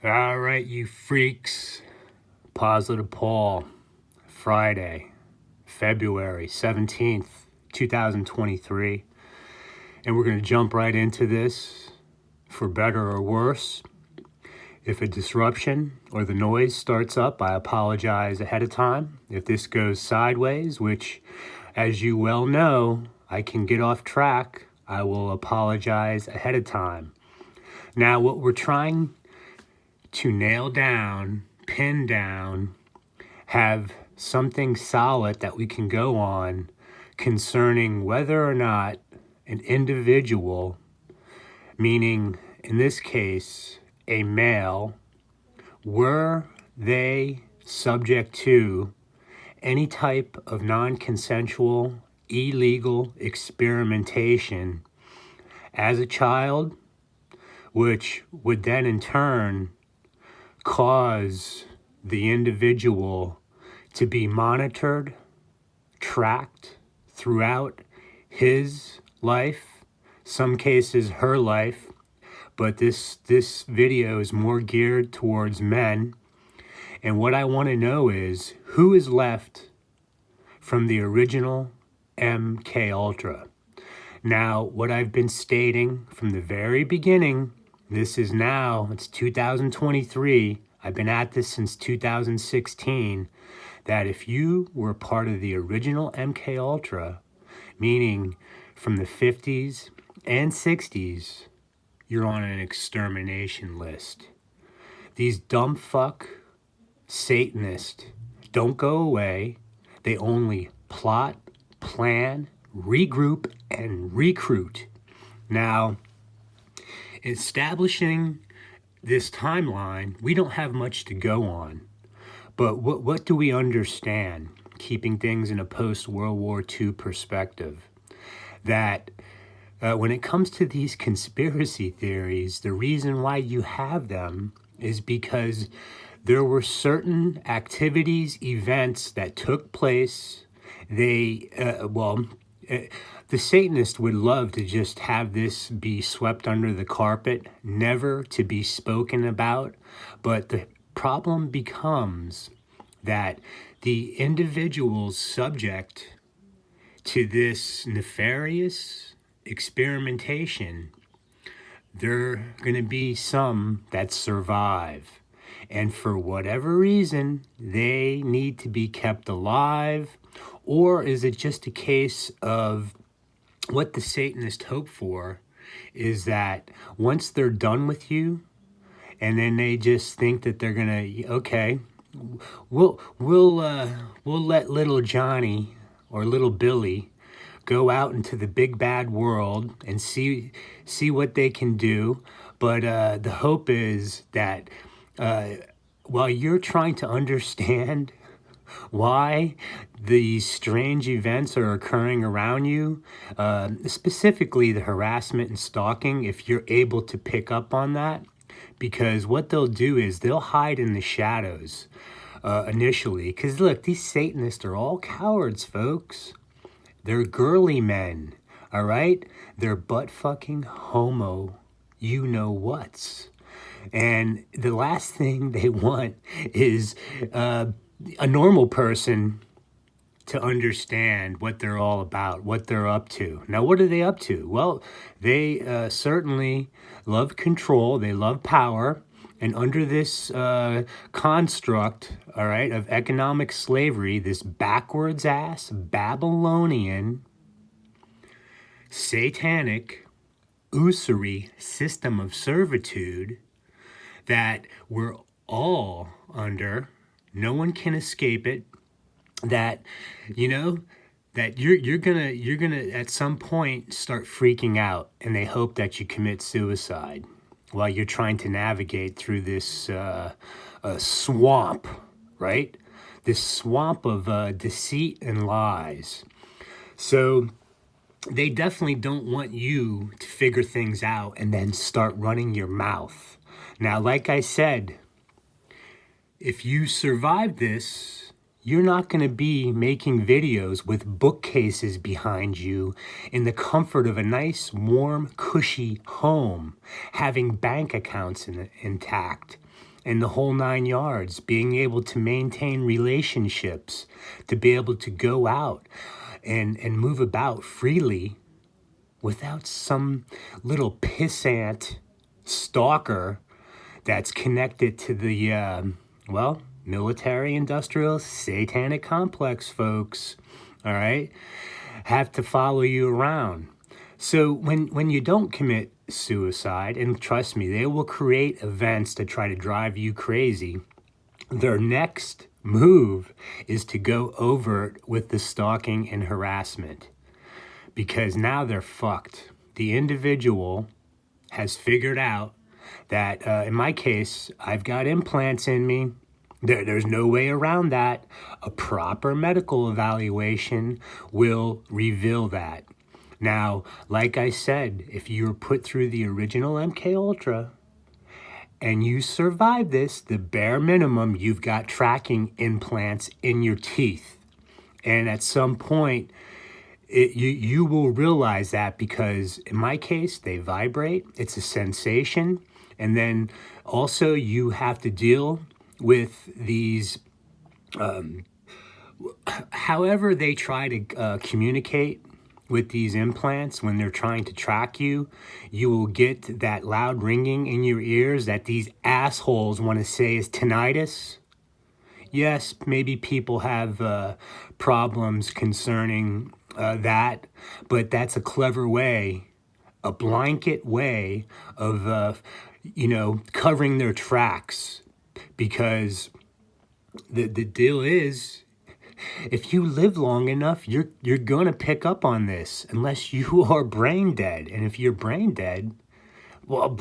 All right, you freaks. Positive Paul, Friday, February 17th, 2023. And we're going to jump right into this, for better or worse. If a disruption or the noise starts up, I apologize ahead of time. If this goes sideways, which, as you well know, I can get off track, I will apologize ahead of time. Now, what we're trying to nail down, pin down, have something solid that we can go on concerning whether or not an individual, meaning in this case a male, were they subject to any type of non-consensual, illegal experimentation as a child, which would then in turn cause the individual to be monitored, tracked throughout his life, some cases her life, but this video is more geared towards men. And what I want to know is who is left from the original MK Ultra. Now, what I've been stating from the very beginning, it's 2023, I've been at this since 2016, that if you were part of the original MK Ultra, meaning from the 50s and 60s, you're on an extermination list. These dumb fuck Satanists don't go away. They only plot, plan, regroup, and recruit. Now, establishing this timeline, we don't have much to go on. But what do we understand, keeping things in a post-World War II perspective? That when it comes to these conspiracy theories, the reason why you have them is because there were certain activities, events that took place. The Satanist would love to just have this be swept under the carpet, never to be spoken about. But the problem becomes that the individuals subject to this nefarious experimentation, there are going to be some that survive. And for whatever reason, they need to be kept alive. Or is it just a case of what the Satanists hope for is that once they're done with you, and then they just think that they're gonna, okay, we'll let little Johnny or little Billy go out into the big bad world and see what they can do. But the hope is that while you're trying to understand why these strange events are occurring around you, specifically the harassment and stalking, if you're able to pick up on that, because what they'll do is they'll hide in the shadows initially. Because look, these Satanists are all cowards, folks. They're girly men, all right? They're butt-fucking homo you-know-whats. And the last thing they want is a normal person to understand what they're all about, what they're up to. Now, what are they up to? Well, they certainly love control. They love power. And under this construct, all right, of economic slavery, this backwards ass Babylonian, satanic, usury system of servitude that we're all under, no one can escape it, that, you know, that you're gonna at some point start freaking out, and they hope that you commit suicide while you're trying to navigate through this swamp, right? This swamp of deceit and lies. So they definitely don't want you to figure things out and then start running your mouth. Now, like I said, if you survive this, you're not going to be making videos with bookcases behind you in the comfort of a nice, warm, cushy home, having bank accounts intact. and the whole nine yards, being able to maintain relationships, to be able to go out and move about freely without some little pissant stalker that's connected to the, military industrial satanic complex, folks. All right? Have to follow you around. So when you don't commit suicide, and trust me, they will create events to try to drive you crazy, their next move is to go overt with the stalking and harassment, because now they're fucked. The individual has figured out that, in my case, I've got implants in me. There's no way around that. A proper medical evaluation will reveal that. Now, like I said, if you were put through the original MK Ultra and you survive this, the bare minimum, you've got tracking implants in your teeth. And at some point, you will realize that, because in my case, they vibrate. It's a sensation. And then also you have to deal with these, however they try to communicate with these implants. When they're trying to track you, you will get that loud ringing in your ears that these assholes want to say is tinnitus. Yes, maybe people have problems concerning that, but that's a clever way, a blanket way of, covering their tracks. Because the deal is, if you live long enough, you're going to pick up on this unless you are brain dead. And if you're brain dead, well,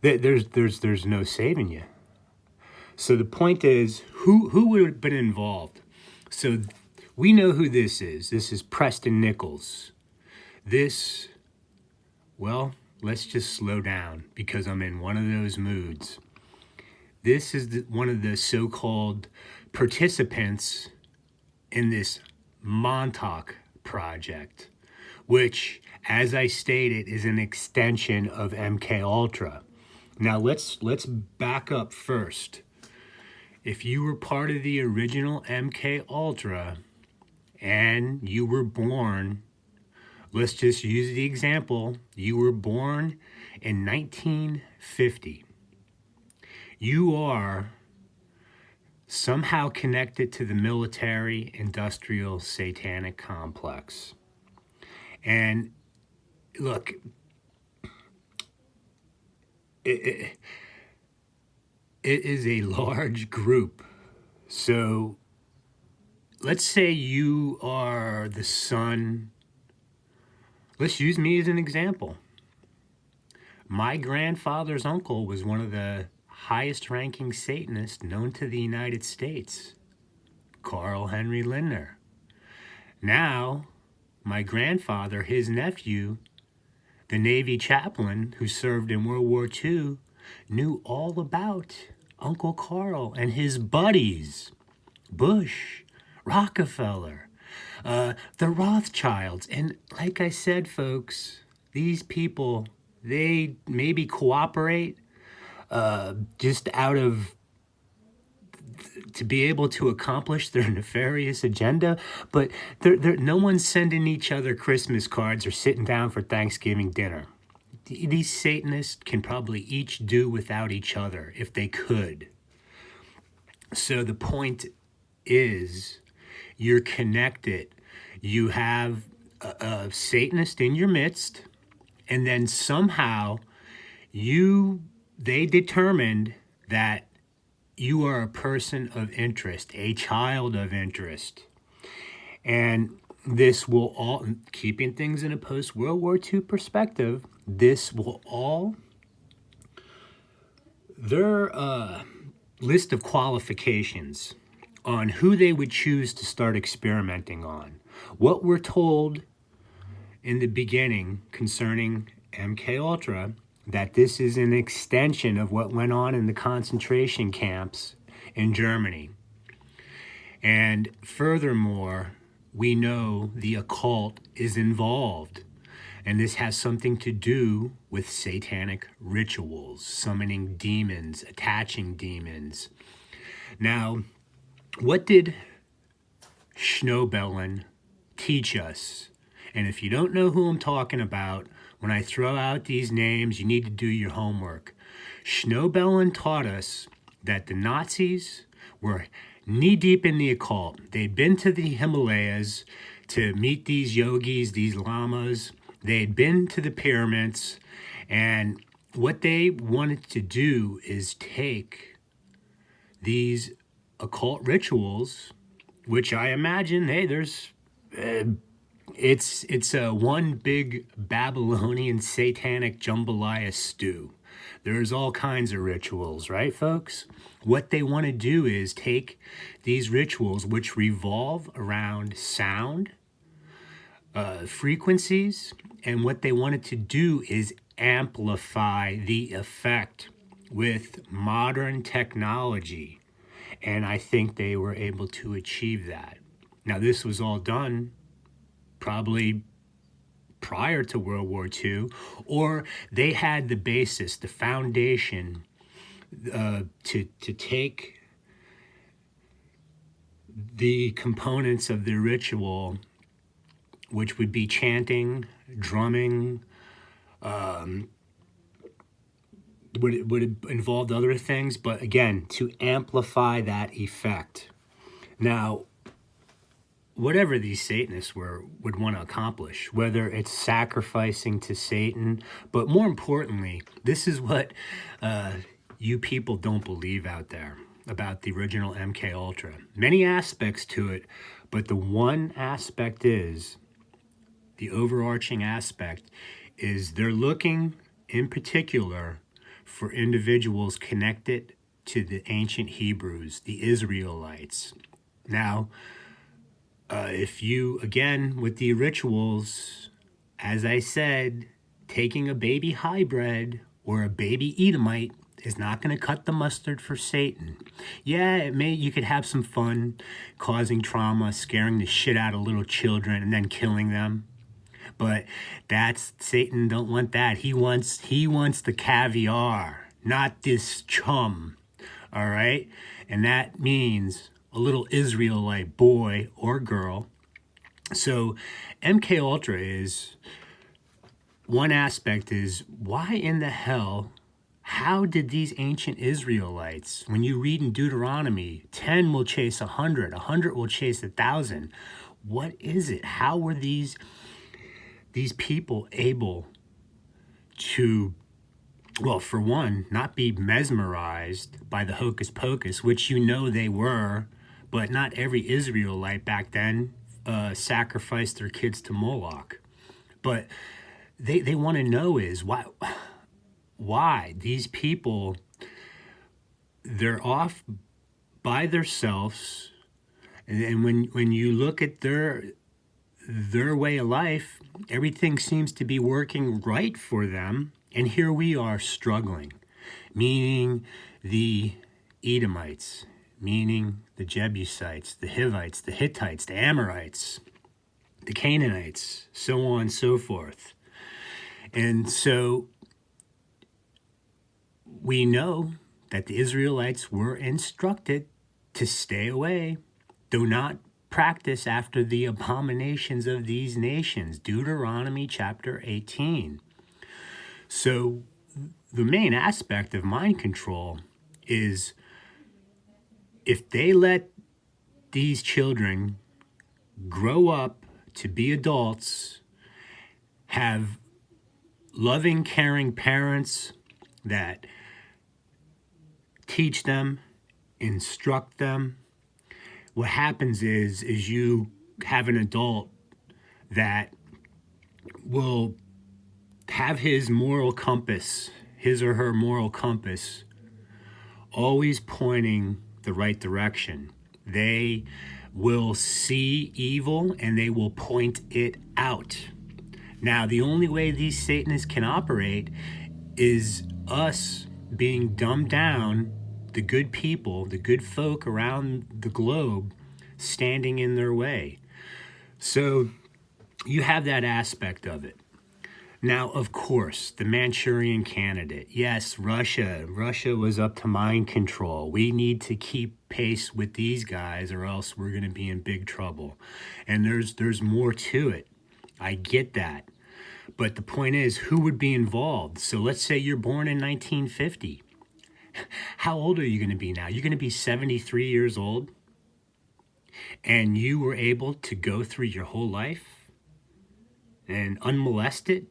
there's no saving you. So the point is, who would have been involved? So we know who this is. This is Preston Nichols. This, well, let's just slow down because I'm in one of those moods. This is one of the so-called participants in this Montauk project, which, as I stated, is an extension of MK Ultra. Now let's back up first. If you were part of the original MK Ultra and you were born, let's just use the example, you were born in 1950. You are somehow connected to the military industrial satanic complex. And look, it is a large group. So let's say you are the son. Let's use me as an example. My grandfather's uncle was one of the highest ranking Satanists known to the United States, Carl Henry Lindner. Now, my grandfather, his nephew, the Navy chaplain who served in World War II, knew all about Uncle Carl and his buddies, Bush, Rockefeller, the Rothschilds. And like I said, folks, these people, they maybe cooperate just out of to be able to accomplish their nefarious agenda, but no one's sending each other Christmas cards or sitting down for Thanksgiving dinner. These Satanists can probably each do without each other if they could. So the point is, you're connected. You have a Satanist in your midst, and then somehow they determined that you are a person of interest, a child of interest. And this will all, keeping things in a post-World War II perspective, this will all, their list of qualifications on who they would choose to start experimenting on. What we're told in the beginning concerning MK Ultra, that this is an extension of what went on in the concentration camps in Germany. And furthermore, we know the occult is involved. And this has something to do with satanic rituals, summoning demons, attaching demons. Now, what did Schneebellen teach us? And if you don't know who I'm talking about, when I throw out these names, you need to do your homework. Schneebellen taught us that the Nazis were knee-deep in the occult. They'd been to the Himalayas to meet these yogis, these lamas. They'd been to the pyramids. And what they wanted to do is take these occult rituals, which I imagine, hey, there's... It's a one big Babylonian satanic jambalaya stew. There's all kinds of rituals, right, folks? What they want to do is take these rituals, which revolve around sound, frequencies, and what they wanted to do is amplify the effect with modern technology. And I think they were able to achieve that. Now, this was all done probably prior to World War II, or they had the basis, the foundation to take the components of the ritual, which would be chanting, drumming, would have involved other things, but again, to amplify that effect. Now, whatever these Satanists would want to accomplish, whether it's sacrificing to Satan, but more importantly, this is what you people don't believe out there about the original MK Ultra. Many aspects to it, but the one aspect is, the overarching aspect is they're looking in particular for individuals connected to the ancient Hebrews, the Israelites. Now, if you, again, with the rituals, as I said, taking a baby hybrid or a baby Edomite is not going to cut the mustard for Satan. Yeah, you could have some fun causing trauma, scaring the shit out of little children and then killing them. But that's Satan. Don't want that. He wants the caviar, not this chum. All right? And that means a little Israelite boy or girl. So MK Ultra is, one aspect is, why in the hell, how did these ancient Israelites, when you read in Deuteronomy, 10 will chase 100, 100 will chase 1,000. What is it? How were these people able to, well, for one, not be mesmerized by the hocus pocus, which you know they were, but not every Israelite back then sacrificed their kids to Moloch. But they want to know is why these people, they're off by themselves, and when you look at their way of life, everything seems to be working right for them, and here we are struggling, meaning the Edomites, meaning the Jebusites, the Hivites, the Hittites, the Amorites, the Canaanites, so on and so forth. And so we know that the Israelites were instructed to stay away, do not practice after the abominations of these nations, Deuteronomy chapter 18. So the main aspect of mind control is, if they let these children grow up to be adults, have loving, caring parents that teach them, instruct them, what happens is you have an adult that will have his moral compass, his or her moral compass, always pointing the right direction. They will see evil and they will point it out. Now, the only way these Satanists can operate is us being dumbed down, the good people, the good folk around the globe, standing in their way. So you have that aspect of it. Now, of course, the Manchurian Candidate. Yes, Russia. Russia was up to mind control. We need to keep pace with these guys or else we're going to be in big trouble. And there's more to it. I get that. But the point is, who would be involved? So let's say you're born in 1950. How old are you going to be now? You're going to be 73 years old, and you were able to go through your whole life and unmolested,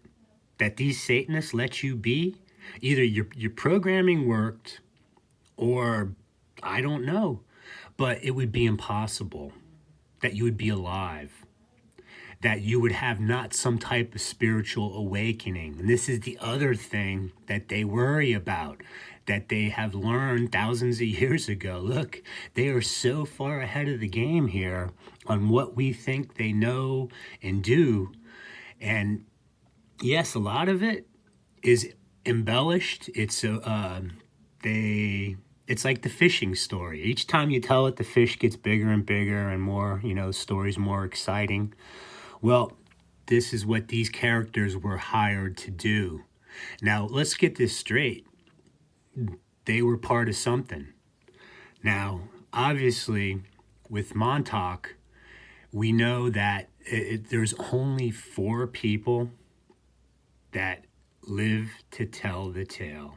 that these Satanists let you be? Either your programming worked or I don't know, but it would be impossible that you would be alive, that you would have not some type of spiritual awakening. And this is the other thing that they worry about, that they have learned thousands of years ago. Look, they are so far ahead of the game here on what we think they know and do. And yes, a lot of it is embellished. It's like the fishing story. Each time you tell it, the fish gets bigger and bigger and more, stories more exciting. Well, this is what these characters were hired to do. Now, let's get this straight. They were part of something. Now, obviously, with Montauk, we know that there's only 4 people that live to tell the tale.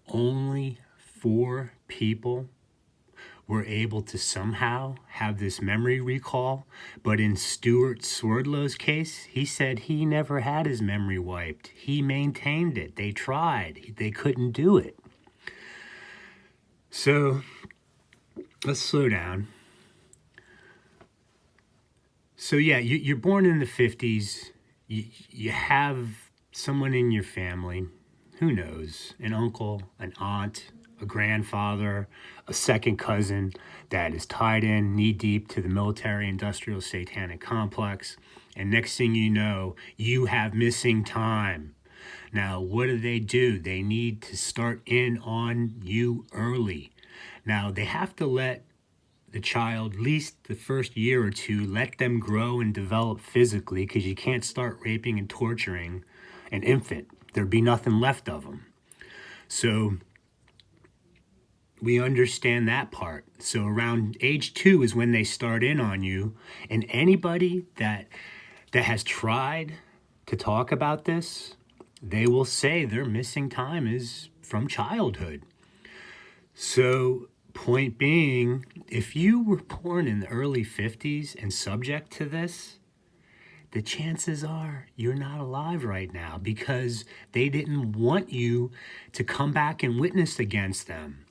Only 4 people were able to somehow have this memory recall. But in Stuart Swerdlow's case, he said he never had his memory wiped. He maintained it. They tried. They couldn't do it. So let's slow down. So yeah, you're born in the 50s. You have someone in your family, who knows, an uncle, an aunt, a grandfather, a second cousin that is tied in knee-deep to the military-industrial satanic complex. And next thing you know, you have missing time. Now, what do? They need to start in on you early. Now, they have to let the child, at least the first year or two, let them grow and develop physically, because you can't start raping and torturing an infant. There'd be nothing left of them. So we understand that part. So around age 2 is when they start in on you. And anybody that has tried to talk about this, they will say their missing time is from childhood. So point being, if you were born in the early 50s and subject to this, the chances are you're not alive right now, because they didn't want you to come back and witness against them.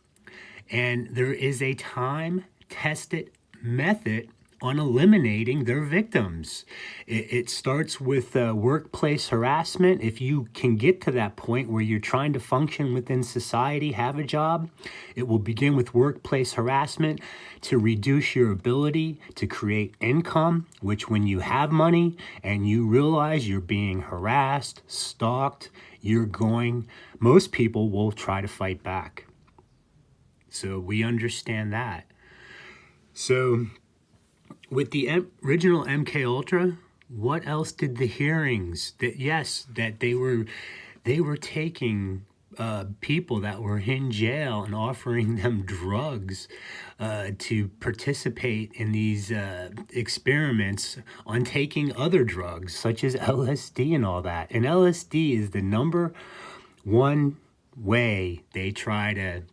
And there is a time-tested method on eliminating their victims. It starts with workplace harassment. If you can get to that point where you're trying to function within society, have a job, it will begin with workplace harassment to reduce your ability to create income, which when you have money and you realize you're being harassed, stalked, most people will try to fight back. So we understand that. So with the original MK Ultra, what else did the hearings? That they were taking people that were in jail and offering them drugs to participate in these experiments on taking other drugs such as LSD and all that. And LSD is the number one way they try to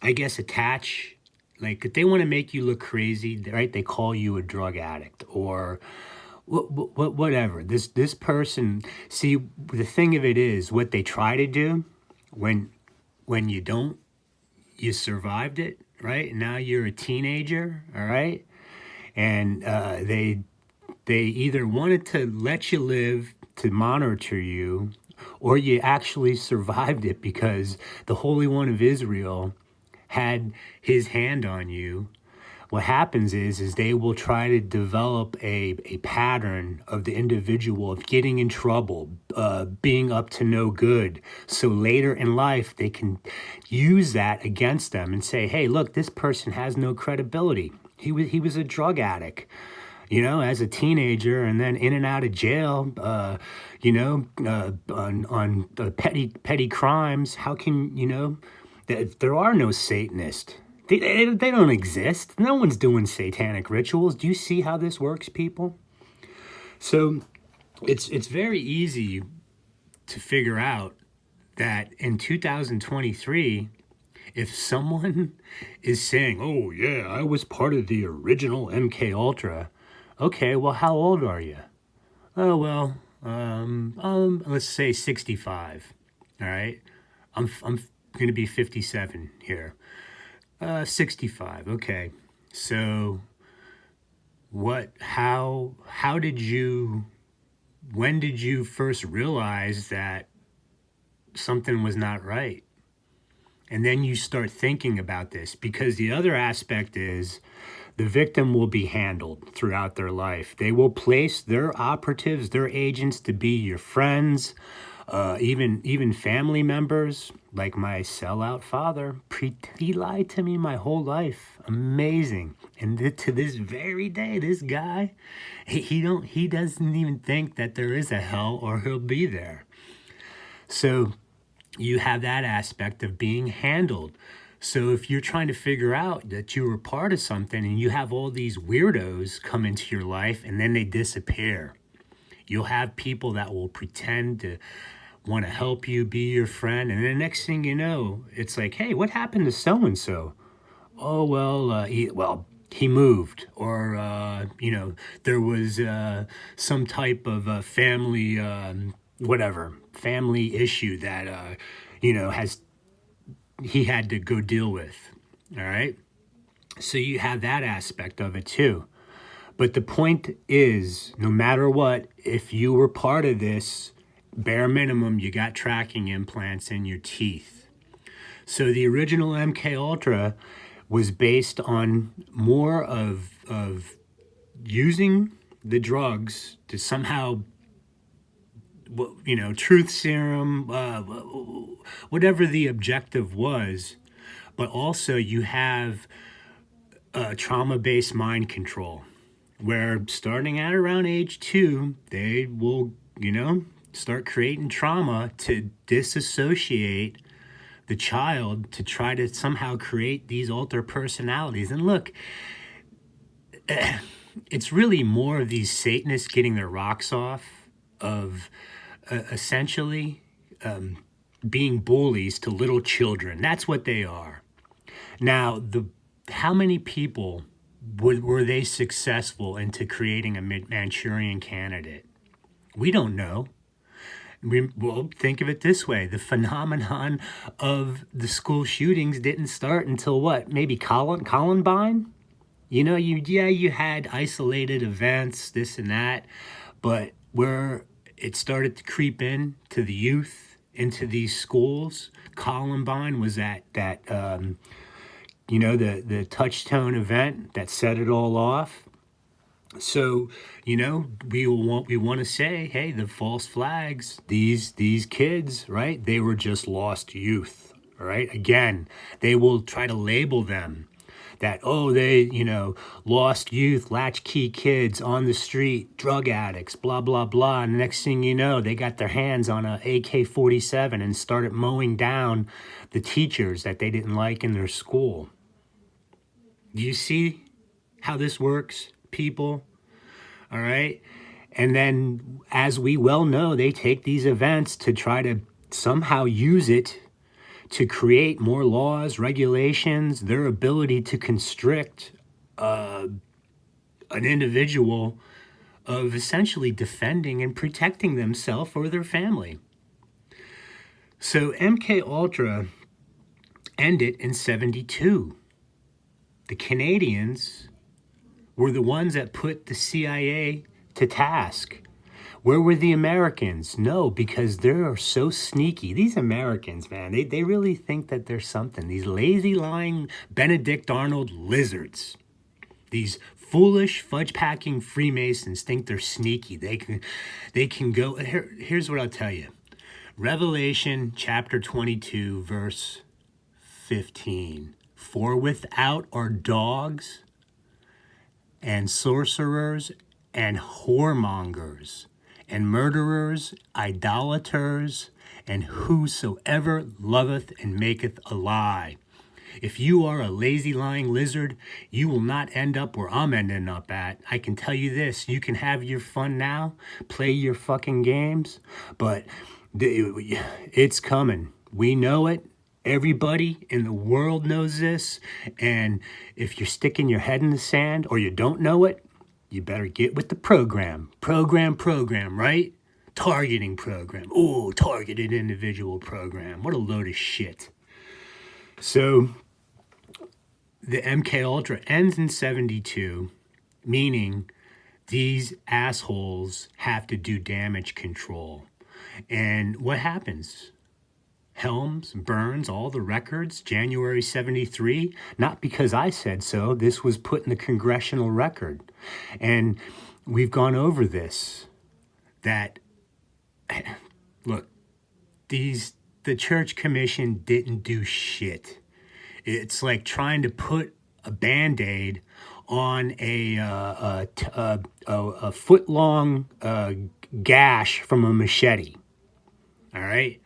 attach, like, if they want to make you look crazy, right? They call you a drug addict or whatever. This person, see, the thing of it is, what they try to do when you survived it, right? Now you're a teenager, all right? And they either wanted to let you live to monitor you, or you actually survived it because the Holy One of Israel had his hand on you. What happens is they will try to develop a pattern of the individual of getting in trouble, being up to no good. So later in life, they can use that against them and say, hey, look, this person has no credibility. He was a drug addict. as a teenager, and then in and out of jail, on petty crimes. How can, there are no Satanists. They don't exist. No one's doing satanic rituals. Do you see how this works, people? So it's very easy to figure out that in 2023, if someone is saying, "Oh yeah, I was part of the original MK Ultra," okay, well, how old are you? Oh well, let's say 65. All right, I'm going to be 57 here. 65. Okay, so what? How did you? When did you first realize that something was not right? And then you start thinking about this, because the other aspect is the victim will be handled throughout their life. They will place their operatives, their agents, to be your friends, even family members, like my sellout father. He lied to me my whole life. Amazing. And to this very day, this guy, he doesn't even think that there is a hell or he'll be there. So you have that aspect of being handled. So if you're trying to figure out that you were part of something and you have all these weirdos come into your life and then they disappear, you'll have people that will pretend to want to help you, be your friend, and the next thing you know, it's like, "Hey, what happened to so-and-so?" "Oh, well, he moved," or, there was some type of family, family issue that, he had to go deal with. All right. So you have that aspect of it too. But the point is, no matter what, if you were part of this, bare minimum, you got tracking implants in your teeth. So the original MK Ultra was based on more of using the drugs to somehow, truth serum, whatever the objective was. But also you have trauma-based mind control, where starting at around age 2, they will, start creating trauma to disassociate the child, to try to somehow create these alter personalities. And look, it's really more of these Satanists getting their rocks off of essentially being bullies to little children. That's what they are. Now, how many people were they successful into creating a Manchurian candidate? We don't know. Well, think of it this way. The phenomenon of the school shootings didn't start until what? Maybe Columbine? You had isolated events, this and that, but where it started to creep in to the youth, into these schools, Columbine was that the touchstone event that set it all off. So, we want to say, hey, the false flags, these kids, right? They were just lost youth, right? Again, they will try to label them that, oh, they, lost youth, latchkey kids on the street, drug addicts, blah, blah, blah. And the next thing you know, they got their hands on a AK-47 and started mowing down the teachers that they didn't like in their school. Do you see how this works, people? All right. And then, as we well know, they take these events to try to somehow use it to create more laws, regulations, their ability to constrict an individual of essentially defending and protecting themselves or their family. So MK Ultra ended in 1972. The Canadians were the ones that put the CIA to task. Where were the Americans? No, because they're so sneaky. These Americans, man, they really think that they're something. These lazy, lying Benedict Arnold lizards. These foolish, fudge-packing Freemasons think they're sneaky. They can go... Here's what I'll tell you. Revelation chapter 22, verse 15. For without are dogs and sorcerers and whoremongers and murderers, idolaters, and whosoever loveth and maketh a lie. If you are a lazy lying lizard, you will not end up where I'm ending up at. I can tell you this, you can have your fun now, play your fucking games, but it's coming. We know it. Everybody in the world knows this. And if you're sticking your head in the sand or you don't know it, you better get with the program. Program, right? Targeting program. Oh, targeted individual program. What a load of shit. So the MK Ultra ends in 72, meaning these assholes have to do damage control. And what happens? Helms burns all the records, January 73, not because I said so. This was put in the congressional record. And we've gone over this, that, look, the Church Commission didn't do shit. It's like trying to put a Band-Aid on a foot-long gash from a machete. All right?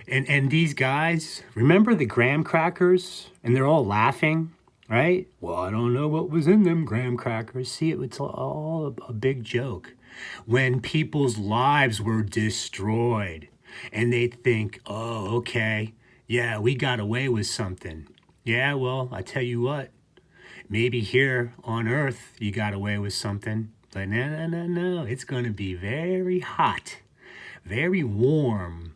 And these guys, remember the graham crackers? And they're all laughing, right? Well, I don't know what was in them graham crackers. See, it's all a big joke. When people's lives were destroyed and they think, oh, okay, yeah, we got away with something. Yeah, well, I tell you what, maybe here on Earth you got away with something. But no, it's going to be very hot, very warm.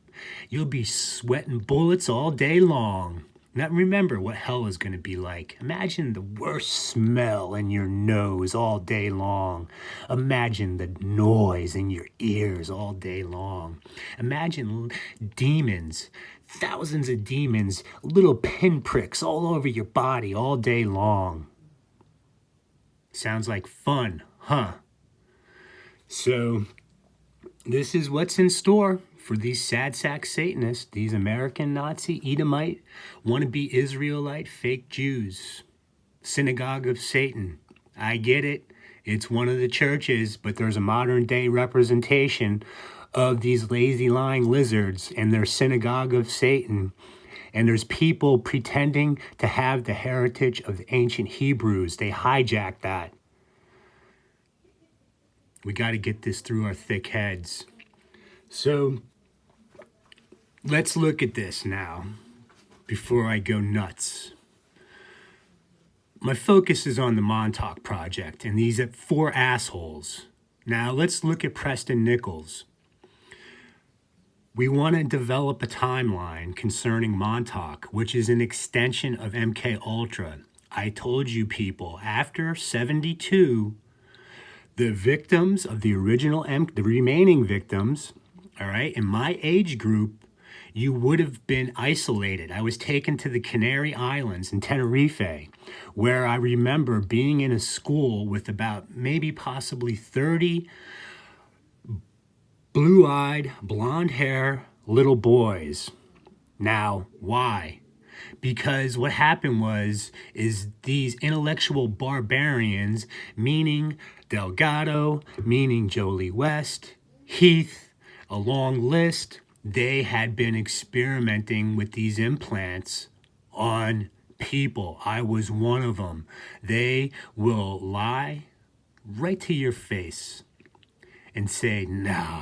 You'll be sweating bullets all day long. Now remember what hell is going to be like. Imagine the worst smell in your nose all day long. Imagine the noise in your ears all day long. Imagine demons, thousands of demons, little pinpricks all over your body all day long. Sounds like fun, huh? So this is what's in store for these sad sack Satanists, these American Nazi, Edomite, wannabe Israelite, fake Jews. Synagogue of Satan. I get it. It's one of the churches, but there's a modern day representation of these lazy lying lizards and their synagogue of Satan. And there's people pretending to have the heritage of the ancient Hebrews. They hijacked that. We got to get this through our thick heads. So let's look at this now before I go nuts. My focus is on the Montauk Project and these 4 assholes. Now let's look at Preston Nichols. We want to develop a timeline concerning Montauk, which is an extension of MK Ultra. I told you people, after 72, the victims of the original, the remaining victims, all right, in my age group, you would have been isolated. I was taken to the Canary Islands in Tenerife, where I remember being in a school with about maybe possibly 30 blue-eyed, blonde hair little boys. Now, why? Because what happened is these intellectual barbarians, meaning Delgado, meaning Jolie West, Heath, a long list, they had been experimenting with these implants on people. I was one of them. They will lie right to your face and say, no,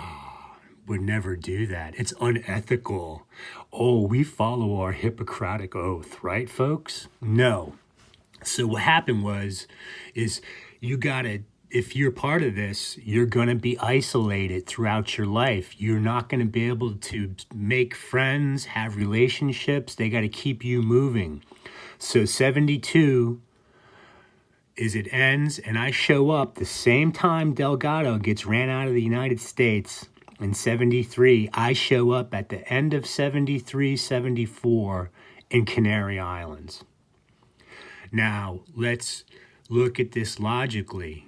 would never do that. It's unethical. Oh, we follow our Hippocratic oath, right, folks? No. So what happened is you gotta, if you're part of this, you're gonna be isolated throughout your life. You're not gonna be able to make friends, have relationships. They gotta keep you moving. So 72 is it ends, and I show up the same time Delgado gets ran out of the United States in 73. I show up at the end of 73, 74 in Canary Islands. Now, let's look at this logically.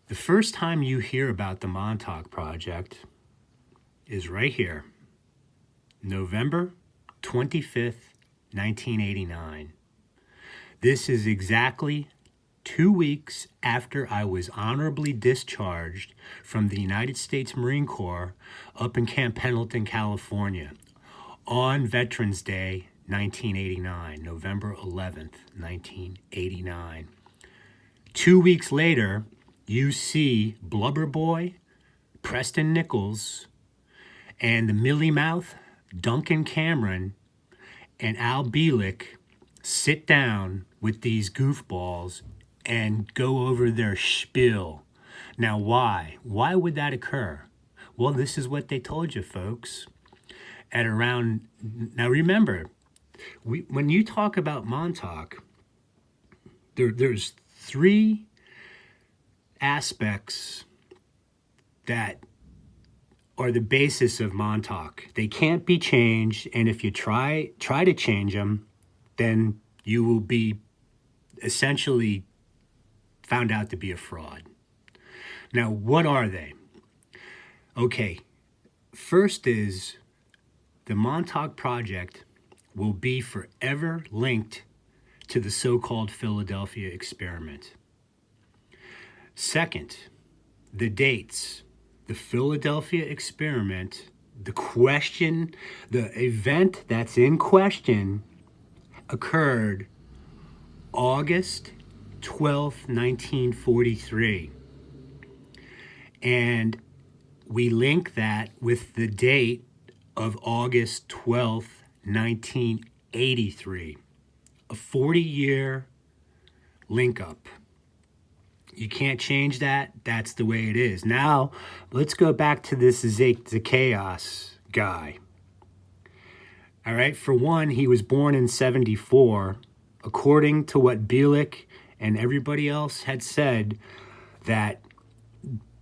The first time you hear about the Montauk Project is right here, November 25th, 1989. This is exactly 2 weeks after I was honorably discharged from the United States Marine Corps up in Camp Pendleton, California, on Veterans Day, 1989, November 11th, 1989. 2 weeks later, you see Blubber Boy, Preston Nichols, and the Millie Mouth, Duncan Cameron, and Al Bielek sit down with these goofballs and go over their spiel. Now, why? Why would that occur? Well, this is what they told you, folks. Now remember, when you talk about Montauk, there's 3 aspects that are the basis of Montauk. They can't be changed, and if you try to change them, then you will be essentially found out to be a fraud. Now, what are they? Okay, first is the Montauk Project will be forever linked to the so-called Philadelphia experiment. Second, the dates. The Philadelphia experiment, the event that's in question occurred August 12th, 1943. And we link that with the date of August 12th, 1983. A 40-year link up. You can't change that. That's the way it is. Now, let's go back to this Zacchaeus guy. All right, for one, he was born in 74. According to what Bielek and everybody else had said, that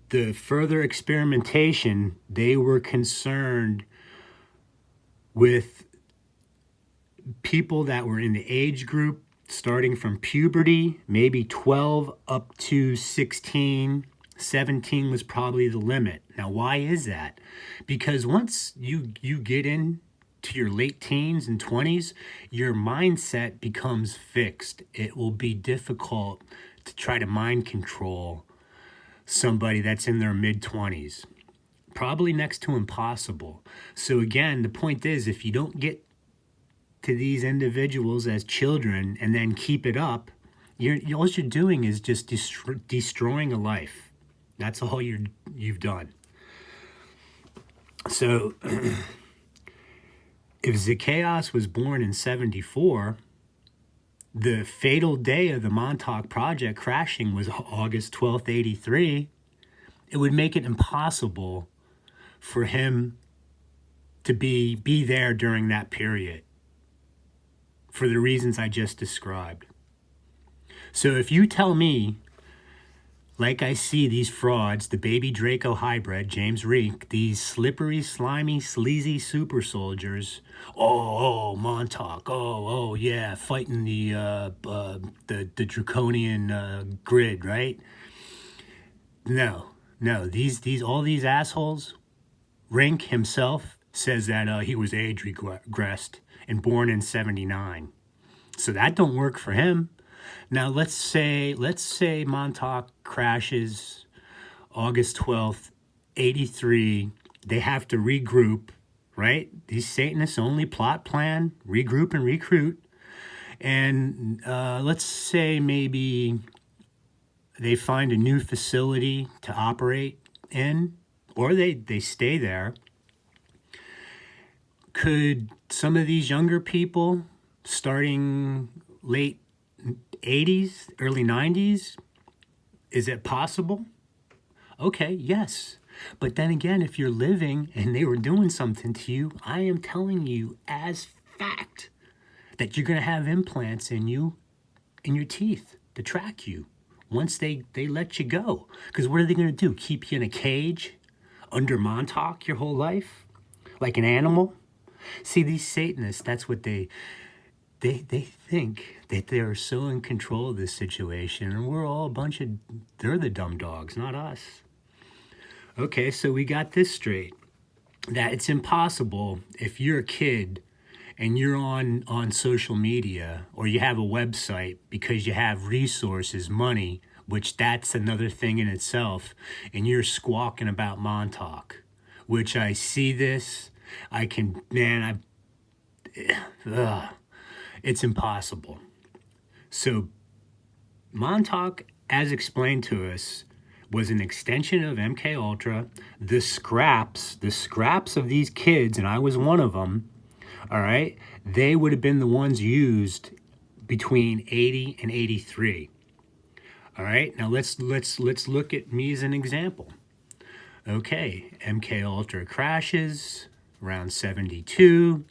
the further experimentation, they were concerned with people that were in the age group starting from puberty, maybe 12 up to 16, 17 was probably the limit. Now, why is that? Because once you get into your late teens and 20s, your mindset becomes fixed. It will be difficult to try to mind control somebody that's in their mid-20s. Probably next to impossible. So again, the point is, if you don't get to these individuals as children and then keep it up, all you're doing is just destroying a life. That's all you've done. So if Zacchaeus was born in 74, the fatal day of the Montauk Project crashing was August 12th, 83, it would make it impossible for him to be there during that period, for the reasons I just described. So if you tell me, like I see these frauds, the baby Draco hybrid, James Reek, these slippery, slimy, sleazy super soldiers, Montauk, yeah, fighting the draconian grid, right? No, all these assholes. Rink himself says that he was age regressed and born in 79. So that don't work for him. Now let's say Montauk crashes August 12th, 83. They have to regroup, right? These Satanists only plot, plan, regroup, and recruit. And let's say maybe they find a new facility to operate in, or they stay there. Could some of these younger people, starting late 80s, early 90s, is it possible? Okay, yes. But then again, if you're living and they were doing something to you, I am telling you as fact that you're going to have implants in your teeth to track you once they let you go. Because what are they going to do? Keep you in a cage under Montauk your whole life? Like an animal? See, these Satanists, that's what they think, that they're so in control of this situation, and we're all they're the dumb dogs, not us. Okay, so we got this straight, that it's impossible if you're a kid and you're on social media or you have a website because you have resources, money, which that's another thing in itself, and you're squawking about Montauk, which I see this, I can, man, it's impossible. So Montauk, as explained to us, was an extension of MK Ultra. The scraps of these kids, and I was one of them. All right, they would have been the ones used between 80 and 83. All right, now let's look at me as an example. Okay, MK Ultra crashes around 72.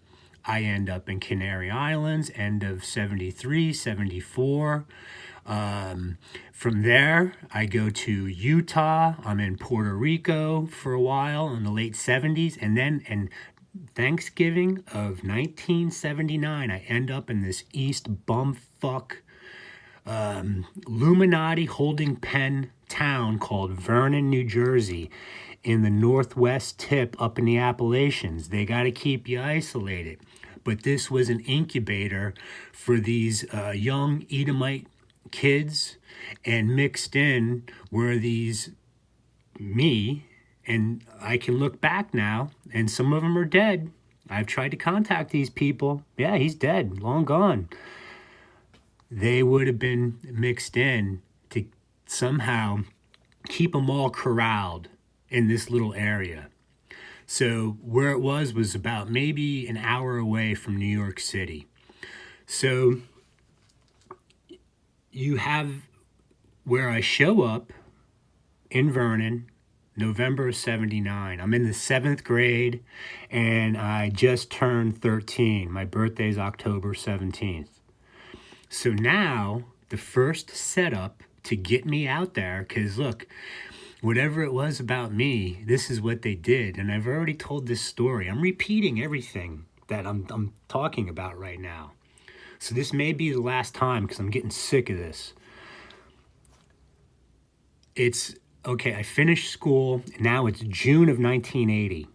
I end up in Canary Islands, end of 73, 74. From there, I go to Utah. I'm in Puerto Rico for a while in the late 70s. And then in Thanksgiving of 1979, I end up in this East bumfuck Illuminati holding pen town called Vernon, New Jersey, in the northwest tip up in the Appalachians. They got to keep you isolated. But this was an incubator for these young Edomite kids, and mixed in were these me, and I can look back now, and some of them are dead. I've tried to contact these people. Yeah, he's dead, long gone. They would have been mixed in to somehow keep them all corralled in this little area. So where it was about maybe an hour away from New York City. So you have where I show up in Vernon, November of 79. I'm in the 7th grade, and I just turned 13. My birthday's October 17th. So now the first setup to get me out there, because look, whatever it was about me, this is what they did. And I've already told this story. I'm repeating everything that I'm talking about right now. So this may be the last time because I'm getting sick of this. It's, okay, I finished school. Now it's June of 1980.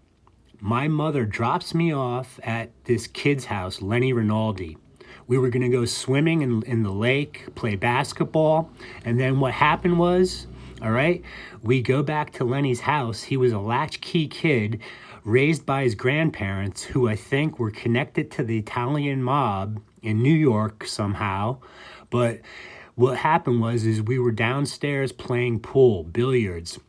My mother drops me off at this kid's house, Lenny Rinaldi. We were going to go swimming in the lake, play basketball. And then what happened was, all right, we go back to Lenny's house. He was a latchkey kid raised by his grandparents, who I think were connected to the Italian mob in New York somehow. But what happened was we were downstairs playing pool, billiards,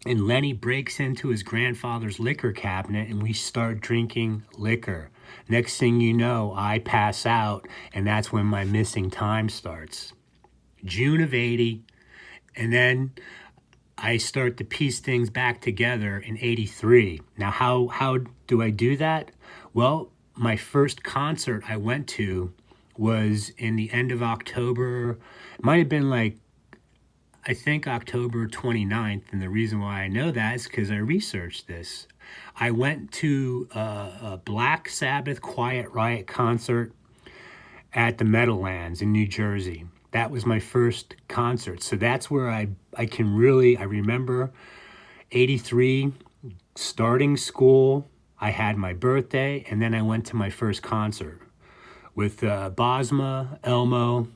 and Lenny breaks into his grandfather's liquor cabinet, and we start drinking liquor. Next thing you know, I pass out, and that's when my missing time starts. June of 80, and then I start to piece things back together in 83. Now, how do I do that? Well, my first concert I went to was in the end of October. It might have been like, I think October 29th, and the reason why I know that is because I researched this. I went to a Black Sabbath Quiet Riot concert at the Meadowlands in New Jersey. That was my first concert. So that's where I remember 83, starting school. I had my birthday, and then I went to my first concert with Bosma, Elmo,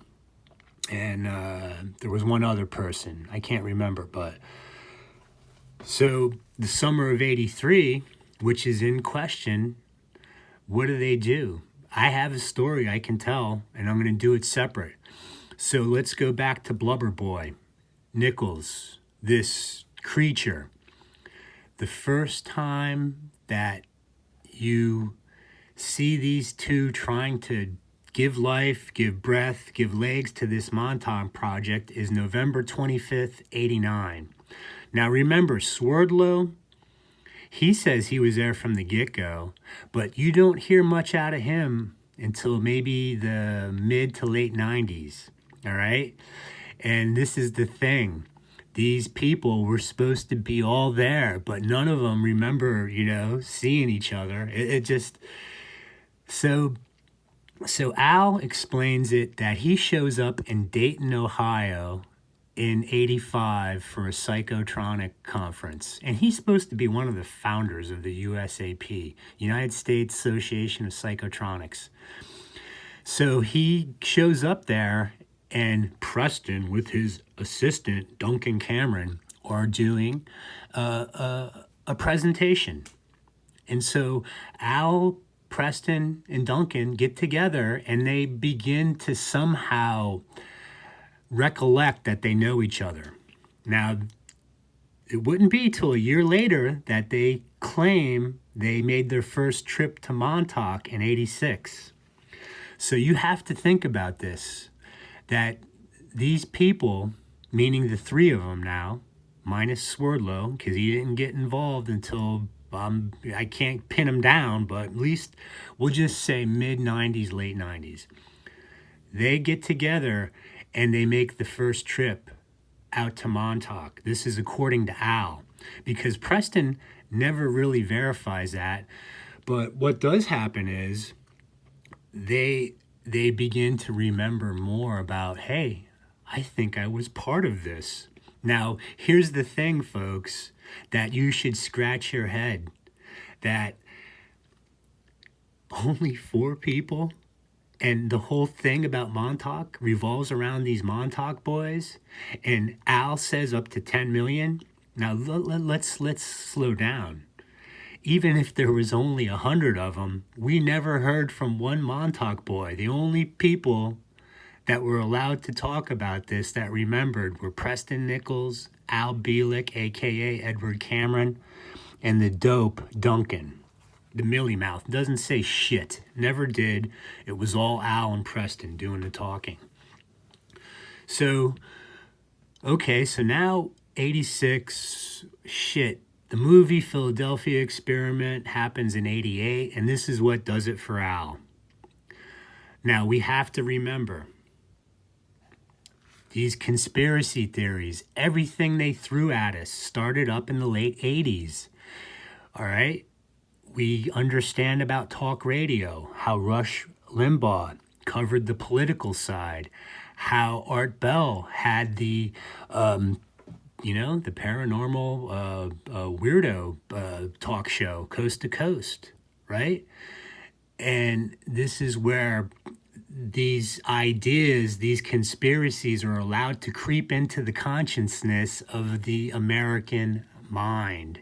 and there was one other person. I can't remember, but so the summer of 83, which is in question, what do they do? I have a story I can tell, and I'm going to do it separate. So let's go back to Blubber Boy, Nichols, this creature. The first time that you see these two trying to give life, give breath, give legs to this Montauk project is November 25th, 89. Now remember, Swerdlow, he says he was there from the get-go, but you don't hear much out of him until maybe the mid to late 90s, all right? And this is the thing. These people were supposed to be all there, but none of them remember, seeing each other. It just... So Al explains it that he shows up in Dayton, Ohio, in 85 for a psychotronic conference. And he's supposed to be one of the founders of the USAP, United States Association of Psychotronics. So he shows up there, and Preston, with his assistant, Duncan Cameron, are doing a presentation. And so Al, Preston, and Duncan get together, and they begin to somehow recollect that they know each other. Now, it wouldn't be till a year later that they claim they made their first trip to Montauk in 86. So you have to think about this, that these people, meaning the three of them now, minus Swerdlow, because he didn't get involved until, I can't pin him down, but at least we'll just say mid-90s, late 90s. They get together and they make the first trip out to Montauk. This is according to Al, because Preston never really verifies that. But what does happen is they begin to remember more about, hey, I think I was part of this. Now, here's the thing, folks, that you should scratch your head, that only 4 people, and the whole thing about Montauk revolves around these Montauk boys, and Al says up to 10 million. Now, let's slow down. Even if there was only 100 of them, we never heard from one Montauk boy. The only people that were allowed to talk about this that remembered were Preston Nichols, Al Bielek, a.k.a. Edward Cameron, and the dope Duncan. The Millie Mouth doesn't say shit. Never did. It was all Al and Preston doing the talking. So, okay, so now 86, shit. The movie Philadelphia Experiment happens in 88, and this is what does it for Al. Now, we have to remember, these conspiracy theories, everything they threw at us started up in the late 80s. All right? We understand about talk radio, how Rush Limbaugh covered the political side, how Art Bell had the, the paranormal weirdo talk show, Coast to Coast, right? And this is where these ideas, these conspiracies are allowed to creep into the consciousness of the American mind.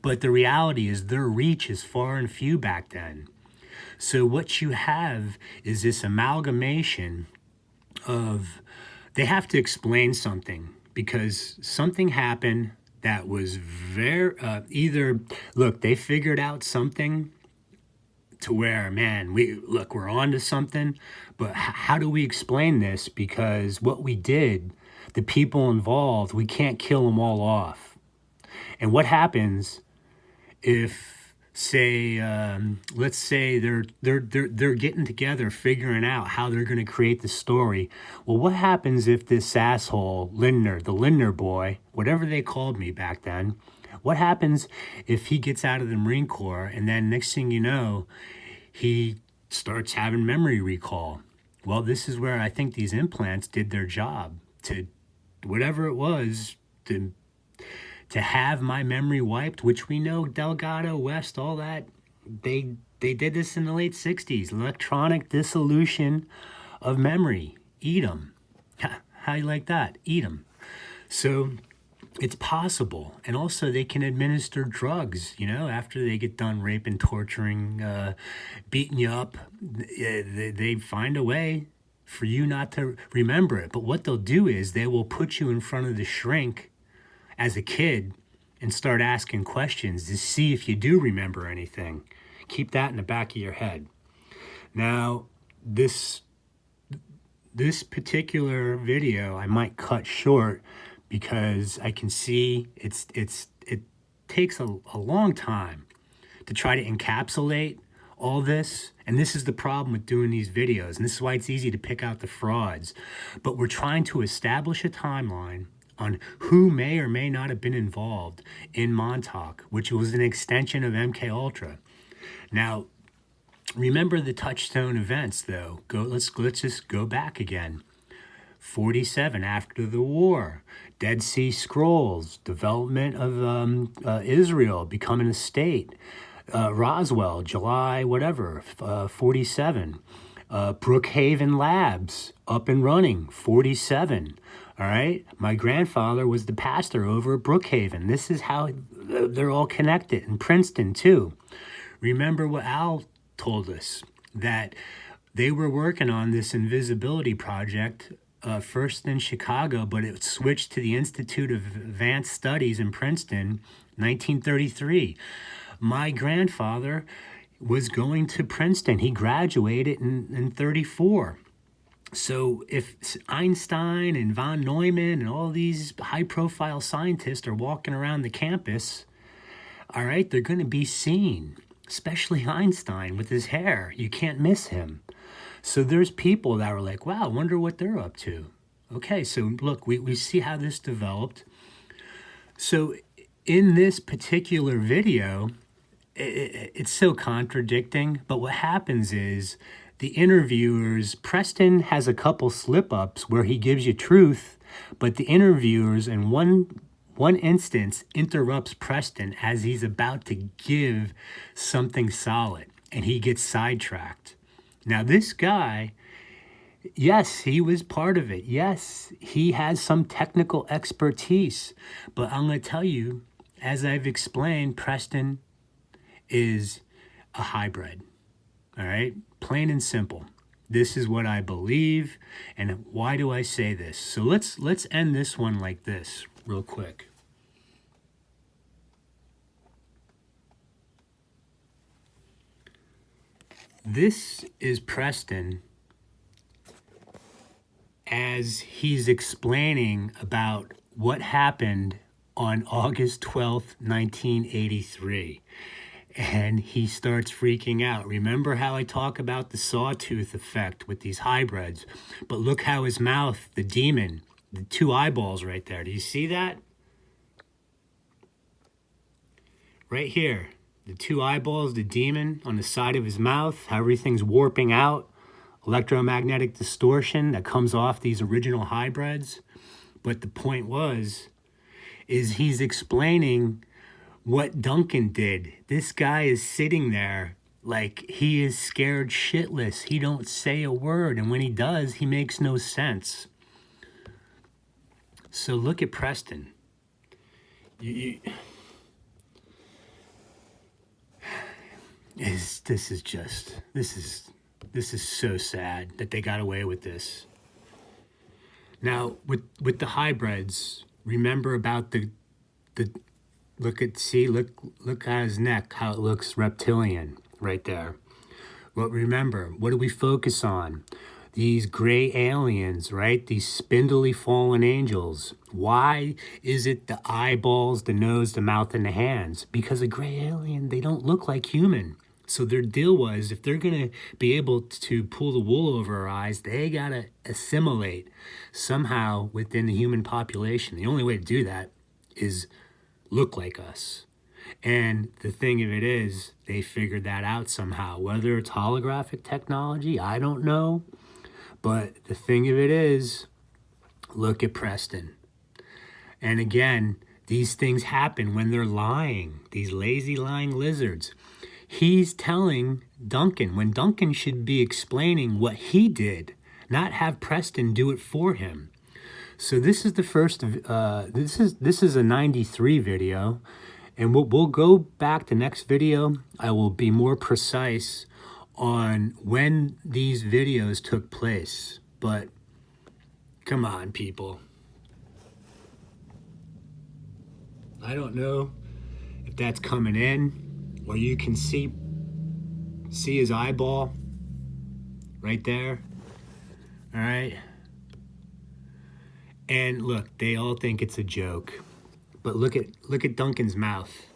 But the reality is their reach is far and few back then. So what you have is this amalgamation of, they have to explain something, because something happened that was very, they figured out something to where, man, we're on to something, but how do we explain this? Because what we did, the people involved, we can't kill them all off. And what happens if, say, let's say they're getting together, figuring out how they're going to create the story. Well, what happens if this asshole Lindner, the Lindner boy, whatever they called me back then, what happens if he gets out of the Marine Corps and then next thing you know, he starts having memory recall? Well, this is where I think these implants did their job, to whatever it was, to have my memory wiped, which we know Delgado, West, all that, they did this in the late 60s. Electronic dissolution of memory. Eat 'em. How you like that? Eat 'em. So it's possible. And also they can administer drugs, after they get done raping, torturing, beating you up. They find a way for you not to remember it. But what they'll do is they will put you in front of the shrink as a kid and start asking questions to see if you do remember anything. Keep that in the back of your head. Now, this particular video I might cut short because I can see it takes a long time to try to encapsulate all this. And this is the problem with doing these videos. And this is why it's easy to pick out the frauds. But we're trying to establish a timeline on who may or may not have been involved in Montauk, which was an extension of MK Ultra. Now, remember the touchstone events, though. Let's just go back again. 47 after the war. Dead Sea Scrolls, development of Israel becoming a state. Roswell, July, whatever, 47. Brookhaven Labs, up and running, 47. All right. My grandfather was the pastor over at Brookhaven. This is how they're all connected. In Princeton, too. Remember what Al told us, that they were working on this invisibility project first in Chicago, but it switched to the Institute of Advanced Studies in Princeton, 1933. My grandfather was going to Princeton. He graduated in 34. So if Einstein and von Neumann and all these high-profile scientists are walking around the campus, all right, they're going to be seen, especially Einstein with his hair. You can't miss him. So there's people that were like, wow, I wonder what they're up to. Okay, so look, we see how this developed. So in this particular video, it's so contradicting, but what happens is the interviewers, Preston has a couple slip-ups where he gives you truth, but the interviewers in one instance interrupts Preston as he's about to give something solid, and he gets sidetracked. Now this guy, yes, he was part of it. Yes, he has some technical expertise, but I'm going to tell you, as I've explained, Preston is a hybrid. All right, plain and simple. This is what I believe, and why do I say this? So let's end this one like this, real quick. This is Preston as he's explaining about what happened on August 12th, 1983. And he starts freaking out. Remember how I talk about the sawtooth effect with these hybrids? But look how his mouth, the demon, the two eyeballs right there. Do you see that? Right here. The two eyeballs, the demon on the side of his mouth, how everything's warping out. Electromagnetic distortion that comes off these original hybrids. But the point is he's explaining what Duncan did. This guy is sitting there like he is scared shitless. He don't say a word, and when he does, he makes no sense. So look at Preston. This is so sad that they got away with this. Now with the hybrids, remember about the look at his neck, how it looks reptilian right there. But remember, what do we focus on? These gray aliens, right? These spindly fallen angels. Why is it the eyeballs, the nose, the mouth, and the hands? Because a gray alien, they don't look like human. So their deal was, if they're going to be able to pull the wool over our eyes, they got to assimilate somehow within the human population. The only way to do that is look like us. And the thing of it is, they figured that out somehow. Whether it's holographic technology, I don't know. But the thing of it is, look at Preston. And again, these things happen when they're lying. These lazy lying lizards. He's telling Duncan, when Duncan should be explaining what he did, not have Preston do it for him. So this is the first, this is a 93 video, and we'll go back to next video. I will be more precise on when these videos took place, but come on, people. I don't know if that's coming in, or you can see his eyeball right there. All right. And look, they all think it's a joke. But look at Duncan's mouth.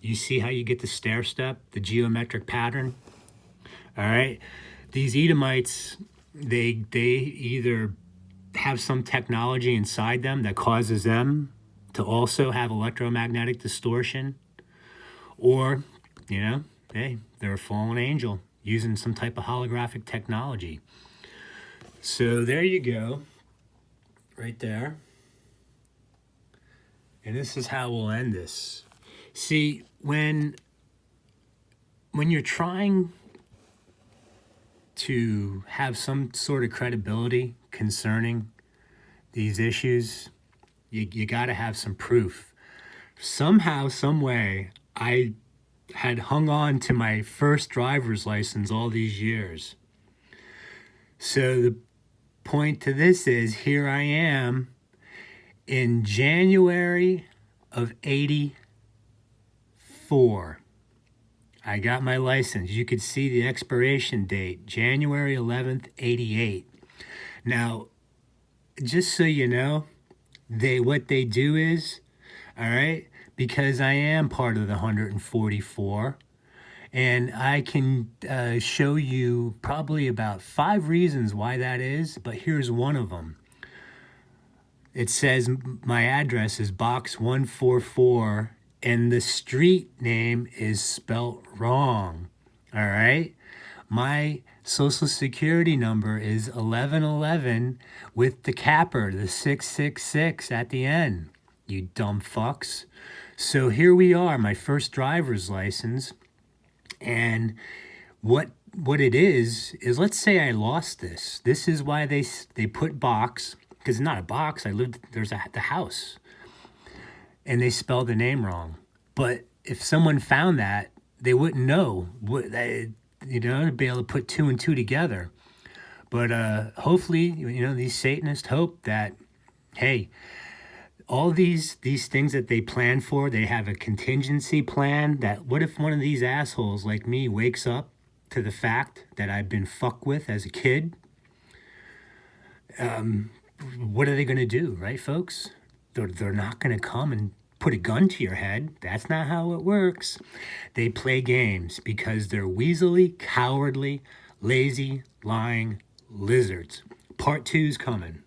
You see how you get the stair step, the geometric pattern? All right. These Edomites, they either have some technology inside them that causes them to also have electromagnetic distortion, or, you know, hey, they're a fallen angel using some type of holographic technology. So there you go, right there. And this is how we'll end this. See, when you're trying to have some sort of credibility concerning these issues, you got to have some proof. Somehow, some way, I had hung on to my first driver's license all these years. So the point to this is, here I am in January of 84. I got my license. You could see the expiration date, January 11th, 88. Now, just so you know, what they do is, all right, because I am part of the 144, and I can show you probably about 5 reasons why that is, but here's one of them. It says my address is Box 144, and the street name is spelt wrong, all right? My social security number is 1111 with the capper, the 666 at the end, you dumb fucks. So here we are, my first driver's license, and what it is let's say I lost this. This is why they put box, because it's not a box. There's the house, and they spelled the name wrong. But if someone found that, they wouldn't know to be able to put 2 and 2 together. But hopefully, these Satanists hope that, hey, all these things that they plan for, they have a contingency plan. That what if one of these assholes like me wakes up to the fact that I've been fucked with as a kid? What are they going to do, right, folks? They're not going to come and put a gun to your head. That's not how it works. They play games because they're weaselly, cowardly, lazy, lying lizards. Part 2's coming.